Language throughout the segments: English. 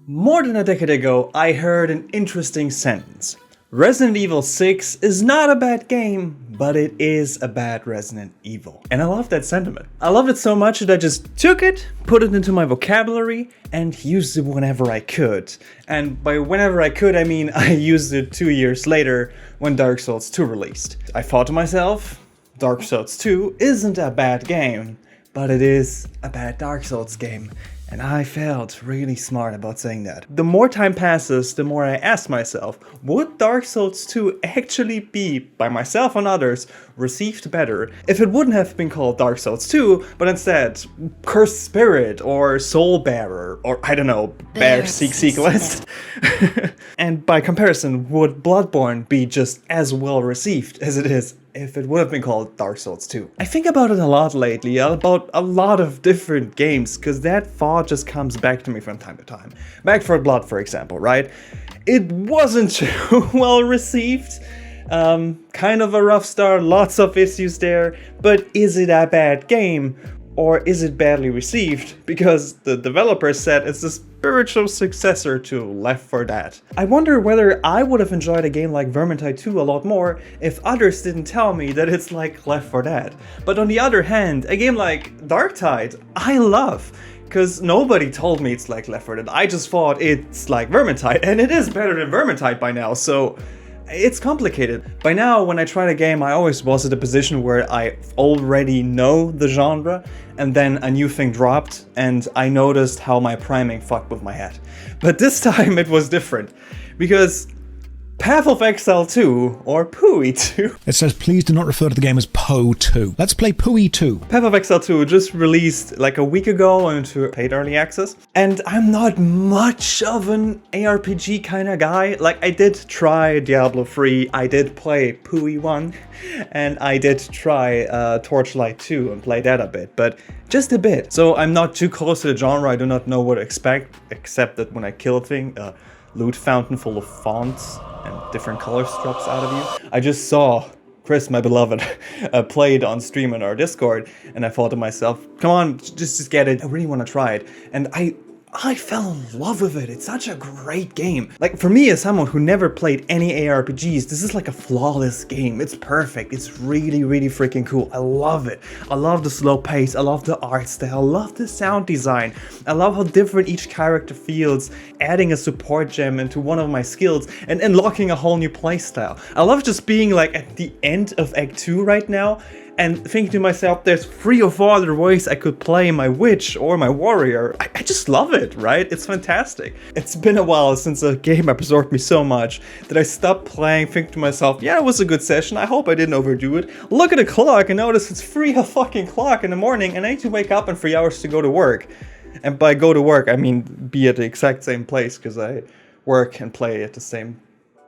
More than a decade ago, I heard an interesting sentence. Resident Evil 6 is not a bad game, but it is a bad Resident Evil. And I love that sentiment. I loved it so much that I just took it, put it into my vocabulary, and used it whenever I could. And by whenever I could, I mean I used it 2 years later when Dark Souls 2 released. I thought to myself, Dark Souls 2 isn't a bad game, but it is a bad Dark Souls game. And I felt really smart about saying that. The more time passes, the more I ask myself, would Dark Souls 2 actually be, by myself and others, received better if it wouldn't have been called Dark Souls 2, but instead Cursed Spirit or Soul Bearer or I don't know, Bear Seek West? And by comparison, would Bloodborne be just as well received as it is if it would have been called Dark Souls 2? I think about it a lot lately, about a lot of different games, because that thought just comes back to me from time to time. Back 4 Blood, for example, right? It wasn't too well received. Kind of a rough start, lots of issues there, but is it a bad game? Or is it badly received? Because the developer said it's the spiritual successor to Left 4 Dead. I wonder whether I would have enjoyed a game like Vermintide 2 a lot more if others didn't tell me that it's like Left 4 Dead. But on the other hand, a game like Darktide, I love. Because nobody told me it's like Left 4 Dead. I just thought it's like Vermintide, and it is better than Vermintide by now, so it's complicated. By now, when I tried a game, I always was at a position where I already know the genre, and then a new thing dropped, and I noticed how my priming fucked with my head. But this time it was different, because Path of Exile 2, or Pooey 2. It says, please do not refer to the game as Poe 2. Let's play Pooey 2. Path of Exile 2 just released like a week ago into paid early access. And I'm not much of an ARPG kind of guy. Like, I did try Diablo 3, I did play Pooey 1, and I did try Torchlight 2 and play that a bit, but just a bit. So I'm not too close to the genre, I do not know what to expect, except that when I kill a thing, loot fountain full of fonts and different colors drops out of you. I just saw Chris, my beloved, play it on stream on our Discord, and I thought to myself, come on, just get it. I really want to try it. And I fell in love with it. It's such a great game. Like, for me, as someone who never played any ARPGs, this is like a flawless game. It's perfect. It's really, really freaking cool. I love it. I love the slow pace. I love the art style. I love the sound design. I love how different each character feels, adding a support gem into one of my skills and unlocking a whole new playstyle. I love just being like at the end of Act 2 right now, and thinking to myself, there's 3 or 4 other ways I could play my witch or my warrior. I just love it, right? It's fantastic. It's been a while since a game absorbed me so much that I stopped playing, thinking to myself, yeah, it was a good session, I hope I didn't overdo it. Look at the clock and notice it's 3 o'clock in the morning and I need to wake up in 3 hours to go to work. And by go to work, I mean be at the exact same place, because I work and play at the same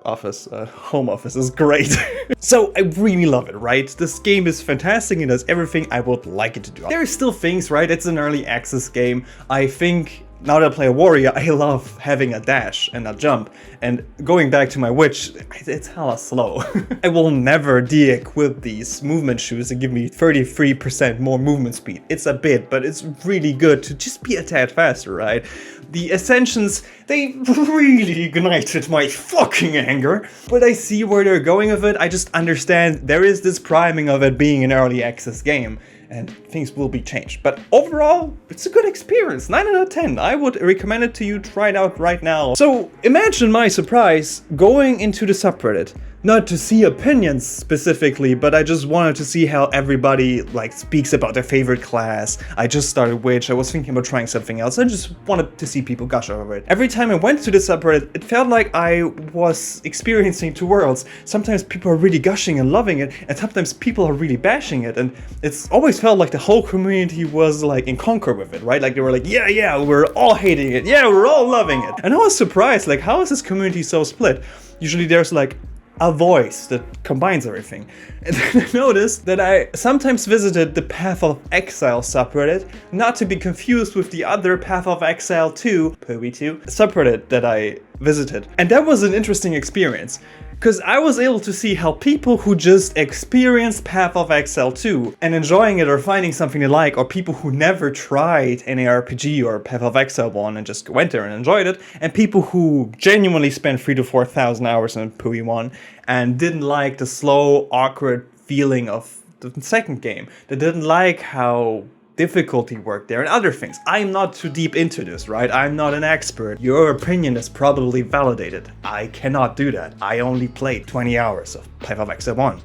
office. Home office is great. So I really love it, right? This game is fantastic and does everything I would like it to do. There are still things, right? It's an early access game. I think now that I play a warrior, I love having a dash and a jump. And going back to my witch, it's hella slow. I will never de-equip these movement shoes and give me 33% more movement speed. It's a bit, but it's really good to just be a tad faster, right? The Ascensions, they really ignited my fucking anger. But I see where they're going with it. I just understand there is this priming of it being an early access game, and things will be changed. But overall, it's a good experience. 9 out of 10. I would recommend it to you. Try it out right now. So imagine my surprise going into the subreddit. Not to see opinions specifically, but I just wanted to see how everybody like speaks about their favorite class. I just started Witch, I was thinking about trying something else. I just wanted to see people gush over it. Every time I went to the subreddit, it felt like I was experiencing 2 worlds. Sometimes people are really gushing and loving it, and sometimes people are really bashing it. And it's always felt like the whole community was like in concord with it, right? Like they were like, yeah, we're all hating it. Yeah, we're all loving it. And I was surprised, like, how is this community so split? Usually there's like a voice that combines everything. And then I noticed that I sometimes visited the Path of Exile subreddit, not to be confused with the other Path of Exile 2, Pooey 2, subreddit that I visited. And that was an interesting experience. Because I was able to see how people who just experienced Path of Exile 2 and enjoying it or finding something they like, or people who never tried an ARPG or Path of Exile 1 and just went there and enjoyed it, and people who genuinely spent 3,000 to 4,000 hours in PUI 1 and didn't like the slow, awkward feeling of the second game, that didn't like how difficulty work there and other things. I'm not too deep into this, right? I'm not an expert. Your opinion is probably validated. I cannot do that. I only played 20 hours of Path of Exile 1.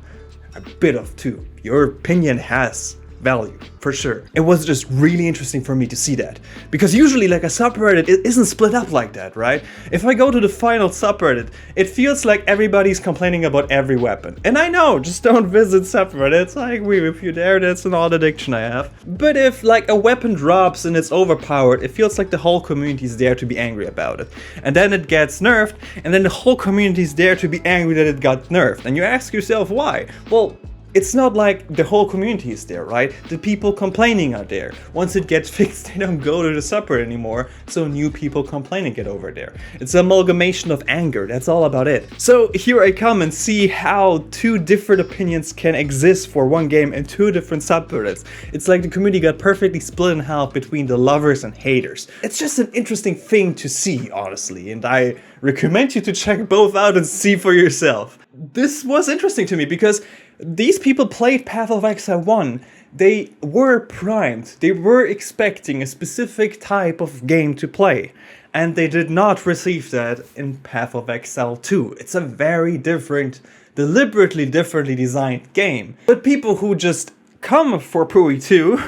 A bit of 2. Your opinion has value, for sure. It was just really interesting for me to see that. Because usually like a subreddit, it isn't split up like that, right? If I go to the final subreddit, it feels like everybody's complaining about every weapon. And I know, just don't visit subreddits, I agree with you there, that's an odd addiction I have. But if like a weapon drops and it's overpowered, it feels like the whole community is there to be angry about it. And then it gets nerfed, and then the whole community is there to be angry that it got nerfed. And you ask yourself why? Well, it's not like the whole community is there, right? The people complaining are there. Once it gets fixed, they don't go to the subreddit anymore, so new people complaining get over there. It's an amalgamation of anger, that's all about it. So here I come and see how two different opinions can exist for one game in two different subreddits. It's like the community got perfectly split in half between the lovers and haters. It's just an interesting thing to see, honestly, and I recommend you to check both out and see for yourself. This was interesting to me because these people played Path of Exile 1. They were primed. They were expecting a specific type of game to play. And they did not receive that in Path of Exile 2. It's a very different, deliberately differently designed game. But people who just come for PUI 2,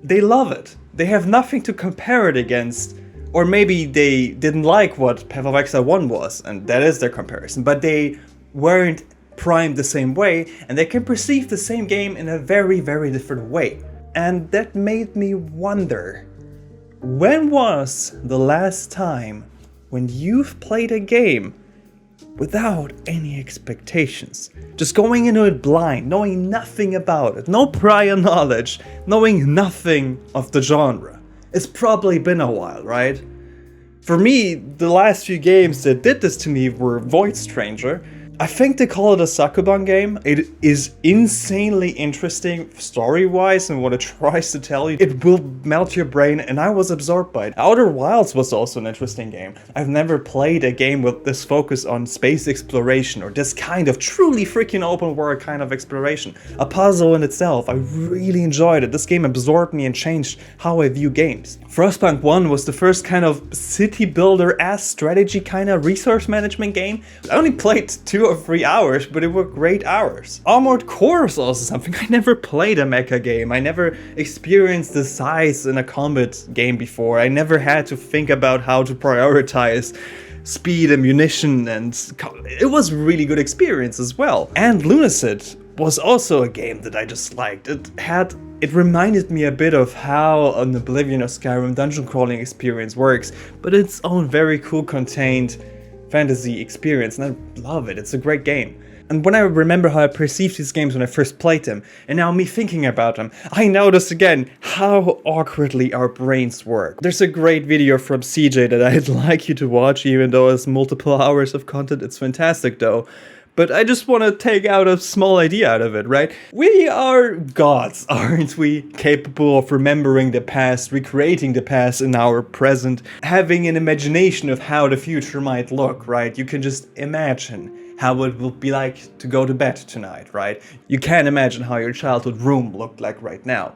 they love it. They have nothing to compare it against. Or maybe they didn't like what Path of Exile 1 was, and that is their comparison. But they weren't primed the same way, and they can perceive the same game in a very, very different way. And that made me wonder, when was the last time when you've played a game without any expectations? Just going into it blind, knowing nothing about it, no prior knowledge, knowing nothing of the genre. It's probably been a while, right? For me, the last few games that did this to me were Void Stranger. I think they call it a Sakuban game. It is insanely interesting story-wise and what it tries to tell you. It will melt your brain, and I was absorbed by it. Outer Wilds was also an interesting game. I've never played a game with this focus on space exploration or this kind of truly freaking open world kind of exploration. A puzzle in itself. I really enjoyed it. This game absorbed me and changed how I view games. Frostpunk 1 was the first kind of city builder-ass strategy kind of resource management game. I only played 2 or 3 hours, but it were great hours. Armored Core is also something. I never played a mecha game. I never experienced the size in a combat game before. I never had to think about how to prioritize speed, ammunition, and it was a really good experience as well. And Lunacid was also a game that I just liked. It reminded me a bit of how an Oblivion or Skyrim dungeon crawling experience works, but its own very cool contained fantasy experience, and I love it. It's a great game. And when I remember how I perceived these games when I first played them, and now me thinking about them, I notice again how awkwardly our brains work. There's a great video from CJ that I'd like you to watch, even though it's multiple hours of content. It's fantastic though. But I just want to take out a small idea out of it, right? We are gods, aren't we? Capable of remembering the past, recreating the past in our present, having an imagination of how the future might look, right? You can just imagine how it will be like to go to bed tonight, right? You can't imagine how your childhood room looked like right now.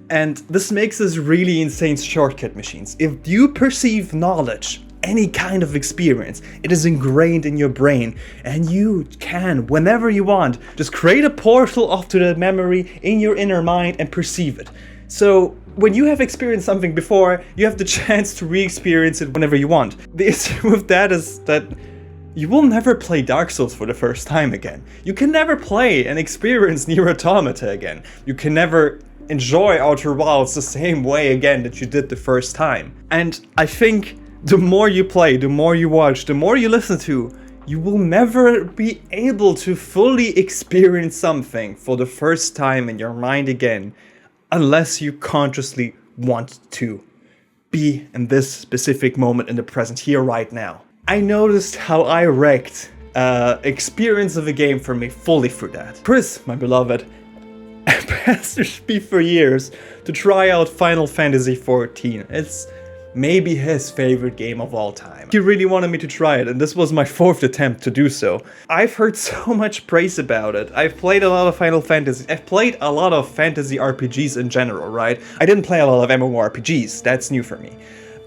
And this makes us really insane shortcut machines. If you perceive knowledge, any kind of experience, it is ingrained in your brain, and you can, whenever you want, just create a portal off to that memory in your inner mind and perceive it. So when you have experienced something before, you have the chance to re-experience it whenever you want. The issue with that is that you will never play Dark Souls for the first time again. You can never play and experience Nier Automata again. You can never enjoy Outer Wilds the same way again that you did the first time. And I think the more you play, the more you watch, the more you listen to, you will never be able to fully experience something for the first time in your mind again, unless you consciously want to be in this specific moment in the present, here, right now. I noticed how I wrecked experience of a game for me fully through that. Chris, my beloved, pestered me for years to try out Final Fantasy XIV. It's maybe his favorite game of all time. He really wanted me to try it, and this was my 4th attempt to do so. I've heard so much praise about it. I've played a lot of Final Fantasy. I've played a lot of fantasy RPGs in general, right? I didn't play a lot of MMORPGs, that's new for me.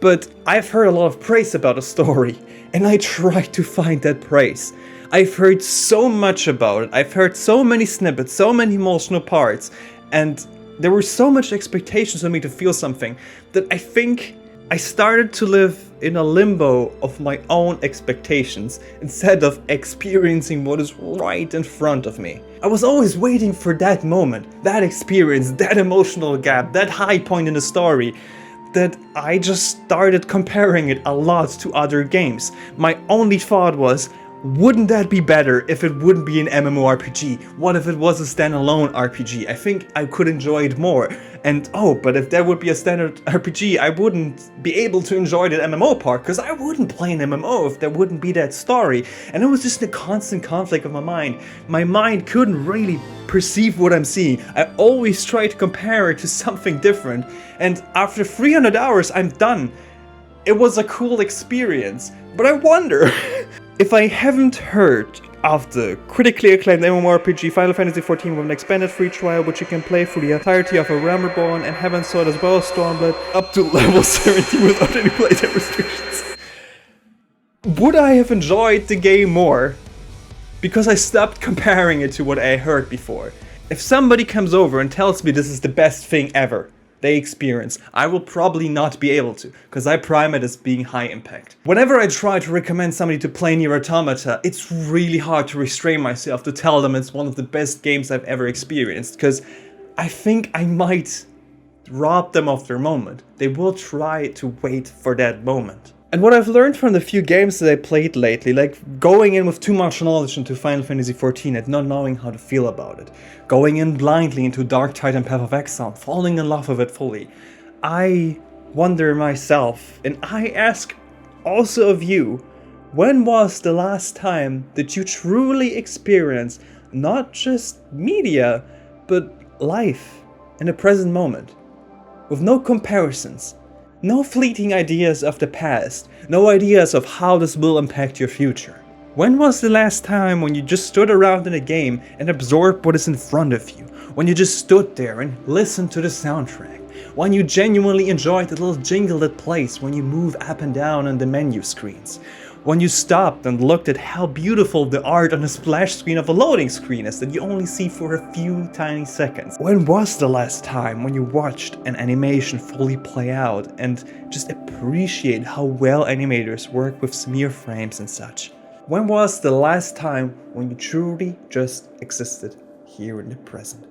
But I've heard a lot of praise about the story, and I tried to find that praise. I've heard so much about it. I've heard so many snippets, so many emotional parts, and there were so much expectations of me to feel something that I think I started to live in a limbo of my own expectations instead of experiencing what is right in front of me. I was always waiting for that moment, that experience, that emotional gap, that high point in the story, that I just started comparing it a lot to other games. My only thought was, wouldn't that be better if it wouldn't be an MMORPG? What if it was a standalone RPG? I think I could enjoy it more. And oh, but if that would be a standard RPG, I wouldn't be able to enjoy the MMO part, because I wouldn't play an MMO if there wouldn't be that story. And it was just a constant conflict of my mind. My mind couldn't really perceive what I'm seeing. I always try to compare it to something different. And after 300 hours, I'm done. It was a cool experience, but I wonder if I haven't heard of the critically acclaimed MMORPG Final Fantasy XIV with an expanded free trial which you can play through the entirety of A Realm Reborn and Heaven's Sword as well as Stormblood up to level 70 without any playtime restrictions. Would I have enjoyed the game more because I stopped comparing it to what I heard before? If somebody comes over and tells me this is the best thing ever they experience, I will probably not be able to, because I prime it as being high impact. Whenever I try to recommend somebody to play Nier Automata, it's really hard to restrain myself to tell them it's one of the best games I've ever experienced, because I think I might rob them of their moment. They will try to wait for that moment. And what I've learned from the few games that I played lately, like going in with too much knowledge into Final Fantasy XIV and not knowing how to feel about it, going in blindly into Dark Tide and Path of Exile, falling in love with it fully, I wonder myself, and I ask also of you, when was the last time that you truly experienced not just media, but life in the present moment, with no comparisons? No fleeting ideas of the past, no ideas of how this will impact your future. When was the last time when you just stood around in a game and absorbed what is in front of you? When you just stood there and listened to the soundtrack? When you genuinely enjoyed the little jingle that plays when you move up and down on the menu screens? When you stopped and looked at how beautiful the art on the splash screen of a loading screen is that you only see for a few tiny seconds? When was the last time when you watched an animation fully play out and just appreciate how well animators work with smear frames and such? When was the last time when you truly just existed here in the present?